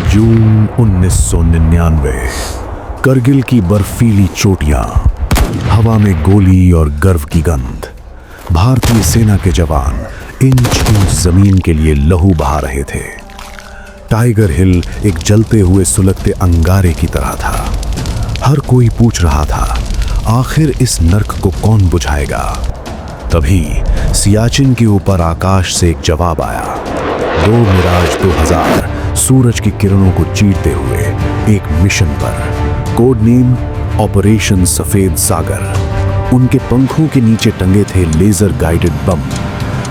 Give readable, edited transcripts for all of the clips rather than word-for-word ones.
जून 1999। करगिल की बर्फीली चोटियां, हवा में गोली और गर्व की गंध। भारतीय सेना के जवान इंच इंच जमीन के लिए लहू बहा रहे थे। टाइगर हिल एक जलते हुए सुलगते अंगारे की तरह था। हर कोई पूछ रहा था, आखिर इस नर्क को कौन बुझाएगा। तभी सियाचिन के ऊपर आकाश से एक जवाब आया। 2 मिराज 2000 सूरज की किरणों को चीरते हुए एक मिशन पर, कोड नेम ऑपरेशन सफेद सागर। उनके पंखों के नीचे टंगे थे लेजर गाइडेड बम,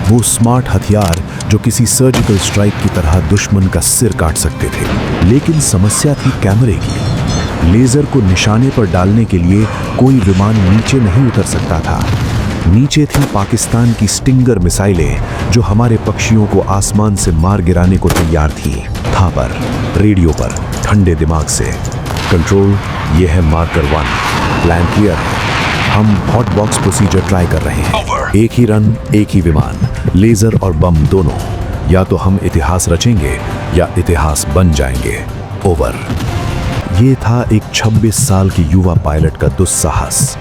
वो स्मार्ट हथियार जो किसी सर्जिकल स्ट्राइक की तरह दुश्मन का सिर काट सकते थे। लेकिन समस्या थी कैमरे की। लेजर को निशाने पर डालने के लिए कोई विमान नीचे नहीं उतर सकता था। नीचे थी पाकिस्तान की स्टिंगर मिसाइलें जो हमारे पक्षियों को आसमान से मार गिराने को तैयार थी। था पर रेडियो पर ठंडे दिमाग से, कंट्रोल, ये है मार्कर 1, प्लान क्लियर है, हम हॉट बॉक्स प्रोसीजर ट्राई कर रहे हैं। एक ही रन, एक ही विमान, लेजर और बम दोनों। या तो हम इतिहास रचेंगे या इतिहास बन जाएंगे। ओवर। ये था एक 26 साल की युवा पायलट का दुस्साहस,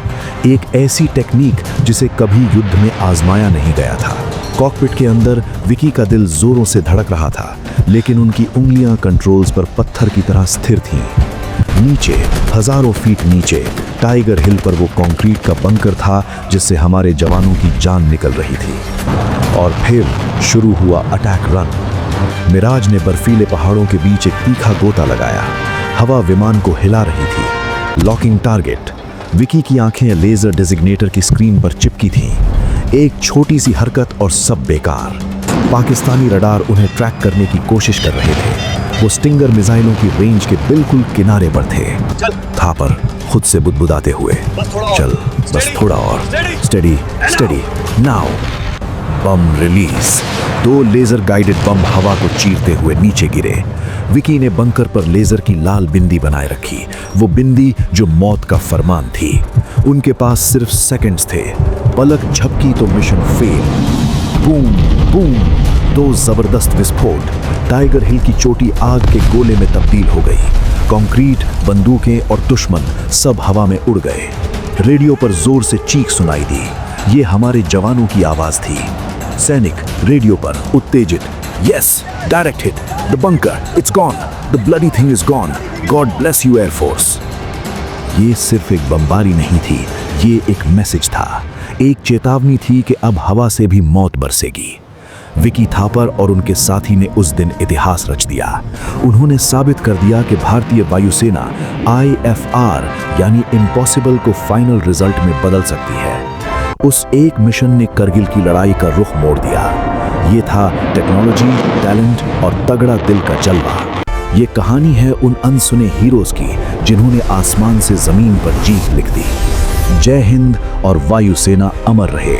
एक ऐसी टेक्निक जिसे कभी युद्ध में आजमाया नहीं गया था। कॉकपिट के अंदर विकी का दिल जोरों से धड़क रहा था, लेकिन उनकी उंगलियां कंट्रोल्स पर पत्थर की तरह स्थिर थीं। नीचे, हजारों फीट नीचे, टाइगर हिल पर वो कंक्रीट का बंकर था जिससे हमारे जवानों की जान निकल रही थी। और फिर शुरू हुआ अटैक रन। मिराज ने बर्फीले पहाड़ों के बीच एक तीखा गोता लगाया। हवा विमान को हिला रही थी। Locking target. विकी की आंखें लेजर डेजिग्नेटर की स्क्रीन पर चिपकी थीं। एक छोटी सी हरकत और सब बेकार। पाकिस्तानी रडार उन्हें ट्रैक करने की कोशिश कर रहे थे। वो स्टिंगर मिसाइलों की रेंज के बिल्कुल किनारे पर थे। था पर खुद से बुदबुदाते हुए, चल बस थोड़ा और, स्टेडी स्टेडी नाउ। बम रिलीज। 2 लेजर गाइडेड बम हवा को चीरते हुए नीचे गिरे। विकी ने बंकर पर लेजर की लाल बिंदी बनाए रखी, वो बिंदी जो मौत का फरमान थी। उनके पास सिर्फ सेकंड्स थे। पलक झपकी तो मिशन फेल। बूम बूम, 2 जबरदस्त विस्फोट। टाइगर हिल की चोटी आग के गोले में तब्दील हो गई। कंक्रीट, बंदूकें और दुश्मन सब हवा में उड़ गए। रेडियो पर जोर से चीख सुनाई दी। ये हमारे जवानों की आवाज थी। सैनिक रेडियो पर उत्तेजित, yes, direct hit, the bunker, it's gone, the bloody thing is gone, God bless you air force. ये सिर्फ एक बमबारी नहीं थी, ये एक मैसेज था, एक चेतावनी थी कि अब हवा से भी मौत बरसेगी। विकी थापर और उनके साथी ने उस दिन इतिहास रच दिया। उन्होंने साबित कर दिया कि भारतीय वायुसेना IFR यानी इम्पॉसिबल को फाइनल रिजल्ट में बदल सकती है। उस एक मिशन ने करगिल की लड़ाई का रुख मोड़ दिया। ये था टेक्नोलॉजी, टैलेंट और तगड़ा दिल का जलवा। ये कहानी है उन अनसुने हीरोज की जिन्होंने आसमान से जमीन पर जीत लिख दी। जय हिंद और वायुसेना अमर रहे।